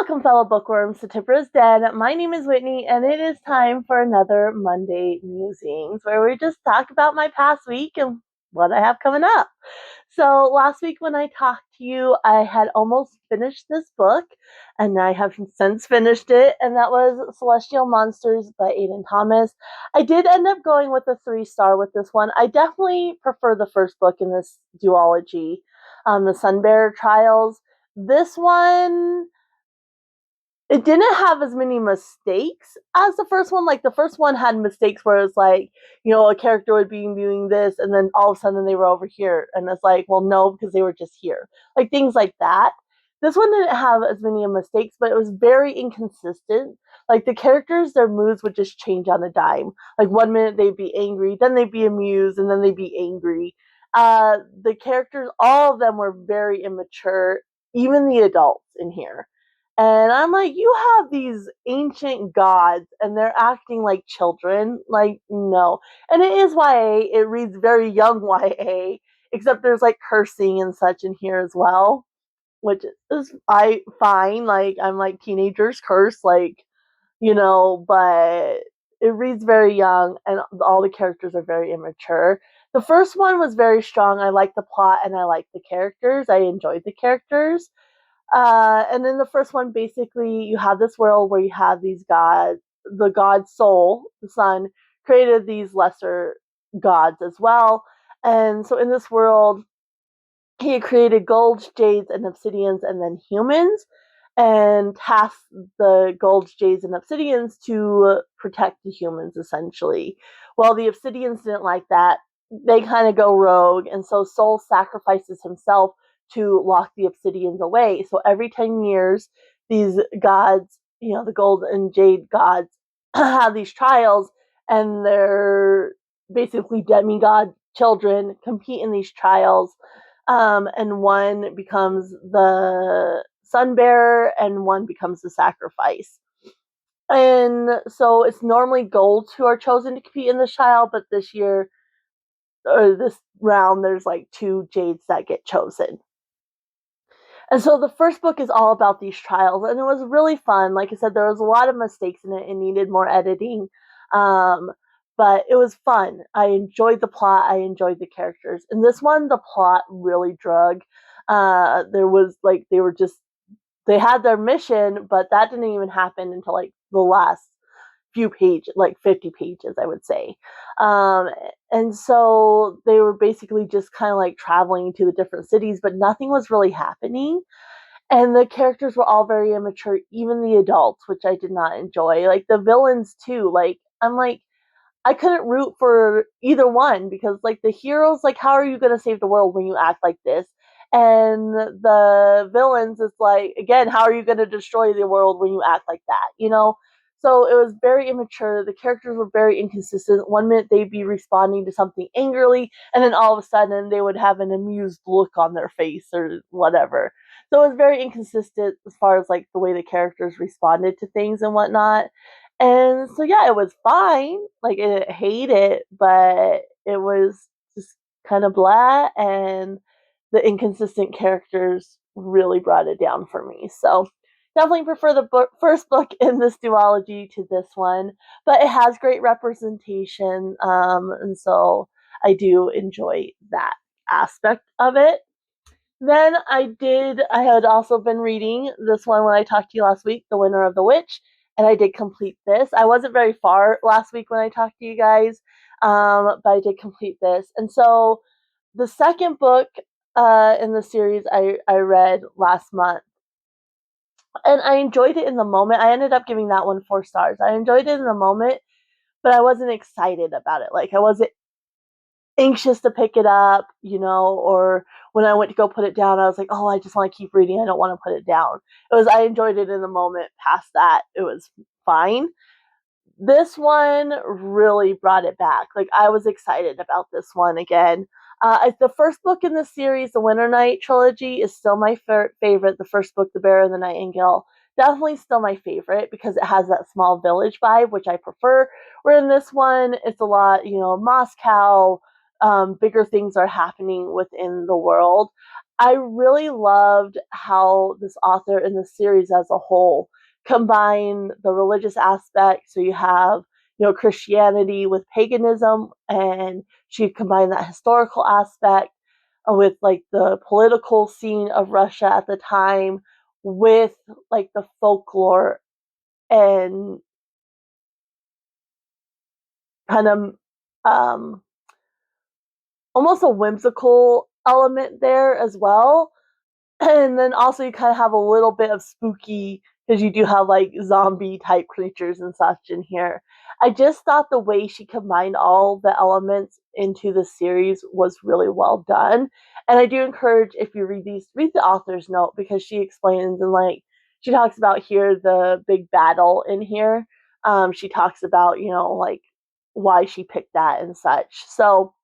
Welcome, fellow bookworms, to Tipra's Den. My name is Whitney, and it is time for another Monday Musings, where we just talk about my past week and what I have coming up. So last week when I talked to you, I had almost finished this book, and I have since finished it, and that was Celestial Monsters by Aiden Thomas. I did end up going with a 3-star with this one. I definitely prefer the first book in this duology, the Sunbearer Trials. This one, it didn't have as many mistakes as the first one. Like, the first one had mistakes where it's like, a character would be doing this and then all of a sudden they were over here. And it's like, well, no, because they were just here. Like, things like that. This one didn't have as many mistakes, but it was very inconsistent. Like, the characters, their moods would just change on a dime. Like, one minute they'd be angry, then they'd be amused, and then they'd be angry. The characters, all of them were very immature, even the adults in here. And I'm like, you have these ancient gods and they're acting like children. Like, no. And it is YA. It reads very young YA, except there's like cursing and such in here as well, which is fine. Like, I'm like, teenagers curse, like, but it reads very young and all the characters are very immature. The first one was very strong. I liked the plot and I liked the characters. I enjoyed the characters. And in the first one, basically, you have this world where you have these gods. The god Soul, the sun, created these lesser gods as well. And so in this world, he created golds, jades, and obsidians, and then humans, and tasked the golds, jades, and obsidians to protect the humans, essentially. Well, the obsidians didn't like that. They kind of go rogue, and so Soul sacrifices himself to lock the obsidians away. So every 10 years, these gods, the gold and jade gods, have these trials, and they're basically demigod children compete in these trials. And one becomes the Sunbearer, and one becomes the sacrifice. And so it's normally golds who are chosen to compete in this trial, but this year, or this round, there's like 2 jades that get chosen. And so the first book is all about these trials, and it was really fun. Like I said, there was a lot of mistakes in it. It needed more editing, but it was fun. I enjoyed the plot. I enjoyed the characters. In this one, the plot really drug. There was like they had their mission, but that didn't even happen until like the last few pages, like 50 pages, I would say. And so they were basically just kind of like traveling to the different cities, but nothing was really happening. And the characters were all very immature, even the adults, which I did not enjoy. Like the villains too. Like, I'm like, I couldn't root for either one, because like the heroes, like, how are you going to save the world when you act like this? And the villains is like, again, how are you going to destroy the world when you act like that? So it was very immature. The characters were very inconsistent. One minute they'd be responding to something angrily, and then all of a sudden they would have an amused look on their face or whatever. So it was very inconsistent as far as like the way the characters responded to things and whatnot. And so yeah, it was fine. Like, I didn't hate it, but it was just kind of blah, and the inconsistent characters really brought it down for me. So definitely prefer the first book in this duology to this one, but it has great representation, and so I do enjoy that aspect of it. Then I had also been reading this one when I talked to you last week, The Winter of the Witch, and I did complete this. I wasn't very far last week when I talked to you guys, but I did complete this. And so the second book in the series I read last month, and I enjoyed it in the moment. I ended up giving that one 4 stars. I enjoyed it in the moment, but I wasn't excited about it. Like, I wasn't anxious to pick it up, or when I went to go put it down, I was like, oh, I just want to keep reading. I don't want to put it down. I enjoyed it in the moment. Past that, it was fine. This one really brought it back. Like, I was excited about this one again. The first book in the series, the Winter Night trilogy, is still my favorite. The first book, The Bear and the Nightingale, definitely still my favorite because it has that small village vibe, which I prefer. Where in this one, it's a lot, Moscow, bigger things are happening within the world. I really loved how this author and the series as a whole combine the religious aspect. So you have, Christianity with paganism, and she combined that historical aspect with like the political scene of Russia at the time with like the folklore and kind of um, almost a whimsical element there as well. And then also you kind of have a little bit of spooky because you do have like zombie type creatures and such in here. I just thought the way she combined all the elements into the series was really well done. And I do encourage, if you read these, read the author's note, because she explains and like she talks about here the big battle in here. She talks about, like why she picked that and such. So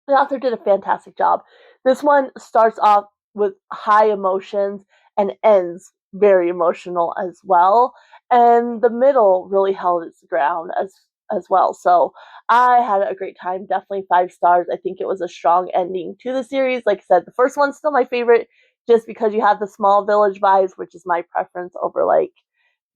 the author did a fantastic job. This one starts off with high emotions and ends very emotional as well. And the middle really held its ground as well. So I had a great time. Definitely 5 stars. I think it was a strong ending to the series. Like I said, the first one's still my favorite just because you have the small village vibes, which is my preference over like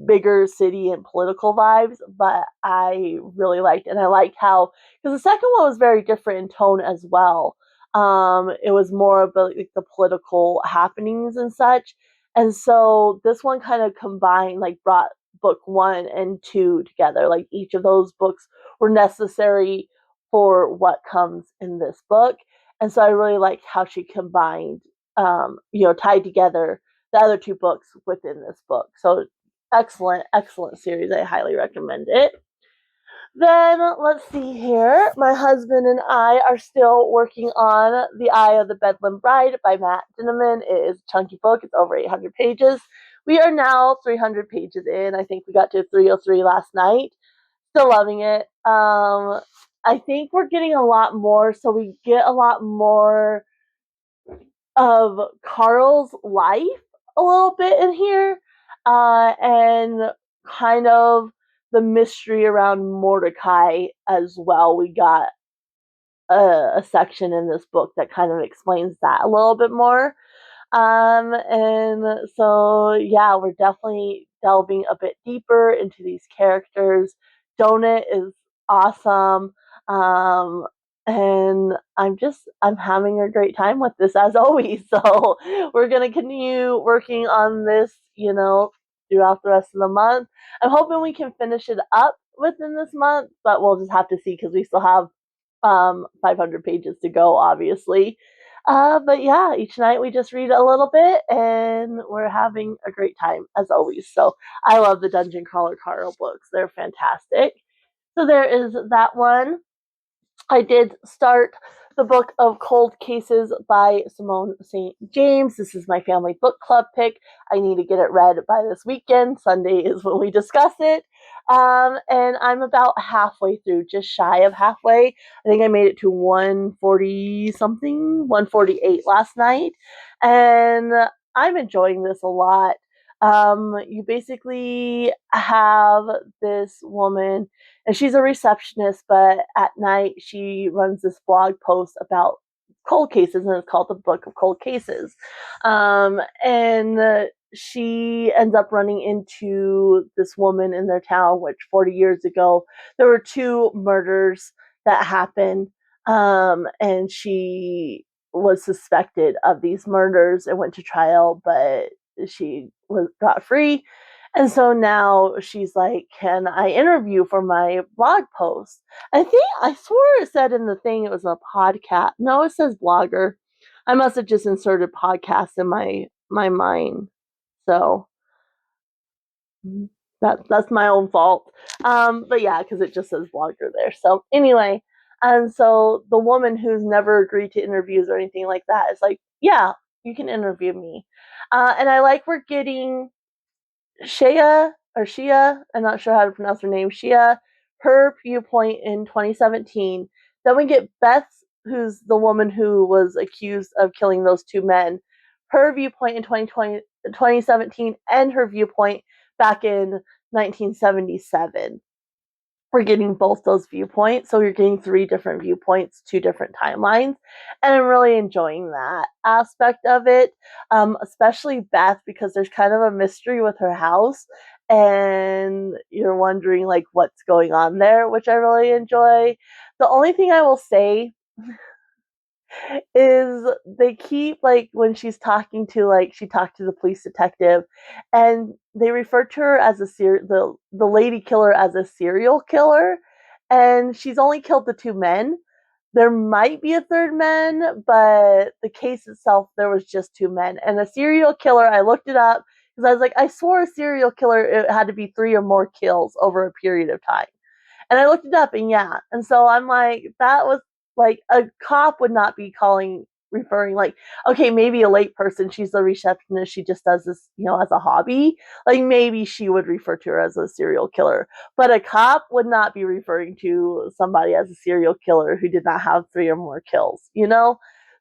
bigger city and political vibes, but I really liked it. And I liked how, because the second one was very different in tone as well. It was more about like the political happenings and such. And so this one kind of combined, like brought book 1 and 2 together. Like each of those books were necessary for what comes in this book. And so I really liked how she combined, tied together the other 2 books within this book. So excellent, excellent series. I highly recommend it. Then let's see here. My husband and I are still working on The Eye of the Bedlam Bride by Matt Dinniman. It is a chunky book. It's over 800 pages. We are now 300 pages in. I think we got to 303 last night. Still loving it. I think we're getting a lot more. So we get a lot more of Carl's life a little bit in here, and kind of the mystery around Mordecai as well. We got a section in this book that kind of explains that a little bit more. And so, yeah, we're definitely delving a bit deeper into these characters. Donut is awesome. Um, and I'm having a great time with this as always. So we're going to continue working on this, throughout the rest of the month. I'm hoping we can finish it up within this month, but we'll just have to see because we still have 500 pages to go, obviously. But yeah, each night we just read a little bit and we're having a great time as always. So I love the Dungeon Crawler Carl books. They're fantastic. So there is that one. I did start the book of Cold Cases by Simone St. James. This is my family book club pick. I need to get it read by this weekend. Sunday is when we discuss it. And I'm about halfway through, just shy of halfway. I think I made it to 140 something, 148 last night. And I'm enjoying this a lot. You basically have this woman, and she's a receptionist, but at night she runs this blog post about cold cases, and it's called the Book of Cold Cases. And she ends up running into this woman in their town, which 40 years ago there were 2 murders that happened, and she was suspected of these murders and went to trial, but she got free. And so now she's like, can I interview for my blog post? I swore it said in the thing it was a podcast. No, it says blogger. I must have just inserted podcast in my mind. So that's my own fault. But yeah, because it just says blogger there. So anyway, and so the woman who's never agreed to interviews or anything like that is like, yeah, you can interview me. And I like we're getting Shia, I'm not sure how to pronounce her name, Shia, her viewpoint in 2017. Then we get Beth, who's the woman who was accused of killing those 2 men, her viewpoint in 2017, and her viewpoint back in 1977. we're getting both those viewpoints. So you're getting 3 different viewpoints, 2 different timelines. And I'm really enjoying that aspect of it, especially Beth, because there's kind of a mystery with her house. And you're wondering like what's going on there, which I really enjoy. The only thing I will say is they keep like when she's talking to like she talked to the police detective and they refer to her as the lady killer as a serial killer, and she's only killed the 2 men. There might be a third man, but the case itself there was just 2 men. And a serial killer, I looked it up because I was like, I swore a serial killer it had to be 3 or more kills over a period of time. And I looked it up and yeah. And so I'm like, that was like a cop would not be referring like, okay, maybe a late person, she's the receptionist, she just does this, as a hobby. Like maybe she would refer to her as a serial killer. But a cop would not be referring to somebody as a serial killer who did not have 3 or more kills.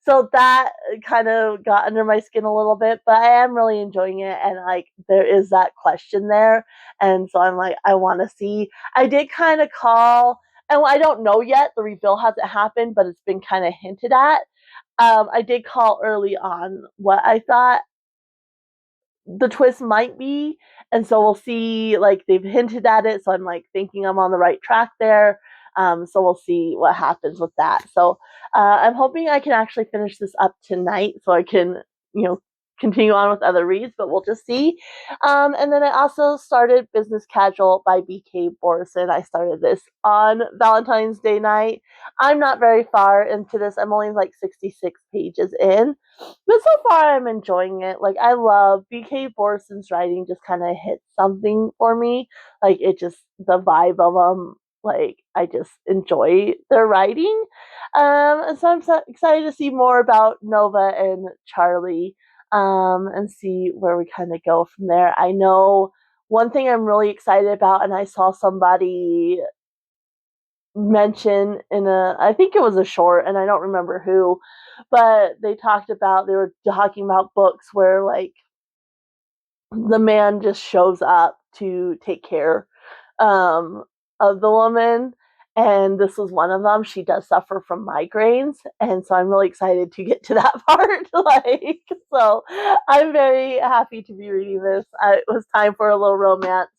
So that kind of got under my skin a little bit, but I am really enjoying it. And like, there is that question there. And so I'm like, I want to see. I did kind of call, and I don't know yet. The reveal hasn't happened, but it's been kind of hinted at. I did call early on what I thought the twist might be, and so we'll see. Like they've hinted at it, so I'm like thinking I'm on the right track there. So we'll see what happens with that. So I'm hoping I can actually finish this up tonight, so I can you know continue on with other reads. But we'll just see. And then I also started Business Casual by BK Borison. I started this on Valentine's Day night. I'm not very far into this. I'm only like 66 pages in. But so far, I'm enjoying it. Like, I love BK Borison's writing, just kind of hits something for me. Like, it just, the vibe of them, like, I just enjoy their writing. And so I'm so excited to see more about Nova and Charlie, and see where we kind of go from there. I know one thing I'm really excited about, and I saw somebody mention in I think it was a short, and I don't remember who, but they were talking about books where like the man just shows up to take care um, of the woman. And this was one of them. She does suffer from migraines. And so I'm really excited to get to that part. So I'm very happy to be reading this. It was time for a little romance.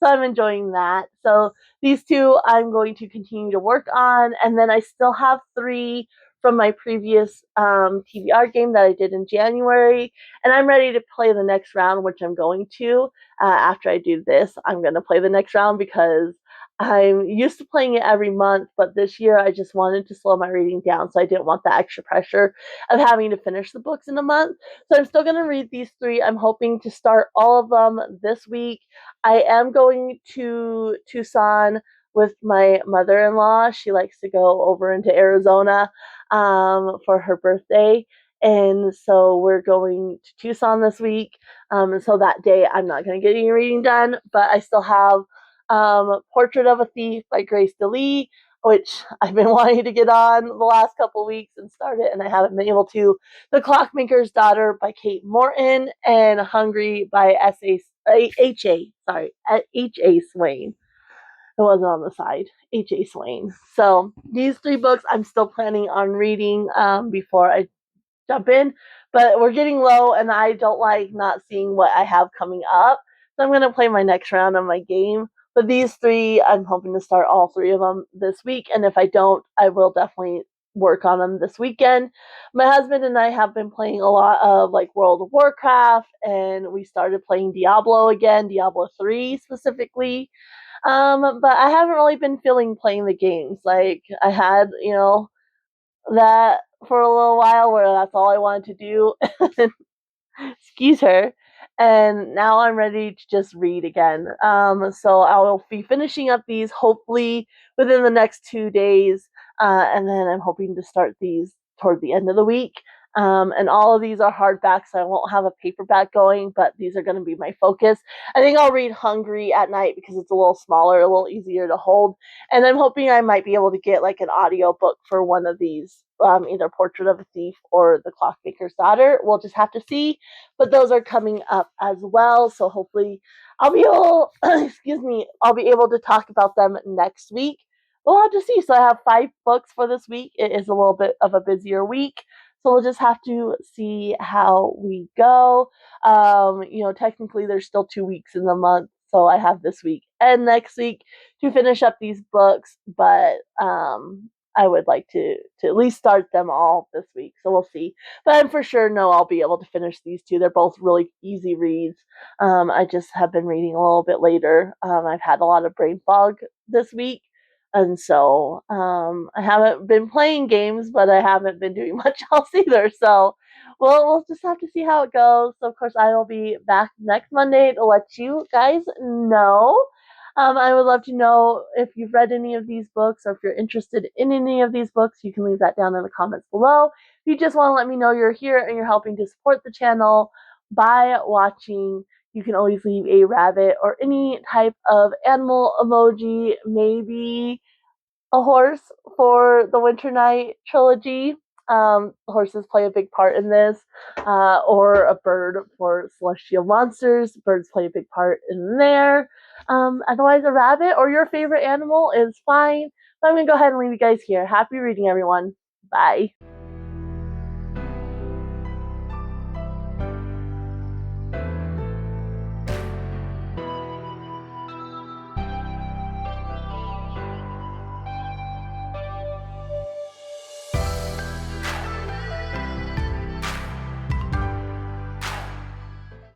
So I'm enjoying that. So these 2 I'm going to continue to work on. And then I still have 3 from my previous TBR game that I did in January. And I'm ready to play the next round, which I'm going to. After I do this, I'm going to play the next round because I'm used to playing it every month, but this year I just wanted to slow my reading down, so I didn't want the extra pressure of having to finish the books in a month. So I'm still going to read these 3. I'm hoping to start all of them this week. I am going to Tucson with my mother-in-law. She likes to go over into Arizona for her birthday. And so we're going to Tucson this week. And so that day I'm not going to get any reading done, but I still have Portrait of a Thief by Grace DeLee, which I've been wanting to get on the last couple of weeks and start it, and I haven't been able to. The Clockmaker's Daughter by Kate Morton, and Hungry by H.A. Swain. It wasn't on the side. H.A. Swain. So these 3 books I'm still planning on reading before I jump in, but we're getting low and I don't like not seeing what I have coming up. So I'm going to play my next round of my game. But these 3, I'm hoping to start all 3 of them this week. And if I don't, I will definitely work on them this weekend. My husband and I have been playing a lot of like World of Warcraft, and we started playing Diablo again, Diablo 3 specifically. But I haven't really been feeling playing the games. Like I had, that for a little while where that's all I wanted to do. Excuse her. And now I'm ready to just read again. So I will be finishing up these hopefully within the next 2 days. And then I'm hoping to start these toward the end of the week. And all of these are hardbacks, so I won't have a paperback going, but these are going to be my focus. I think I'll read Hungry at night because it's a little smaller, a little easier to hold. And I'm hoping I might be able to get like an audio book for one of these, either Portrait of a Thief or The Clockmaker's Daughter. We'll just have to see. But those are coming up as well, so hopefully I'll be able, I'll be able to talk about them next week. We'll have to see. So I have 5 books for this week. It is a little bit of a busier week. So we'll just have to see how we go. Technically there's still 2 weeks in the month. So I have this week and next week to finish up these books. But I would like to at least start them all this week. So we'll see. But I'm for sure know I'll be able to finish these 2. They're both really easy reads. I just have been reading a little bit later. I've had a lot of brain fog this week. And so I haven't been playing games, but I haven't been doing much else either. So we'll just have to see how it goes. So of course I will be back next Monday to let you guys know. I would love to know if you've read any of these books or if you're interested in any of these books. You can leave that down in the comments below. If you just want to let me know you're here and you're helping to support the channel by watching, you can always leave a rabbit or any type of animal emoji, maybe a horse for the Winter Night trilogy. Horses play a big part in this, or a bird for Celestial Monsters. Birds play a big part in there. Otherwise, a rabbit or your favorite animal is fine. So I'm going to go ahead and leave you guys here. Happy reading, everyone. Bye.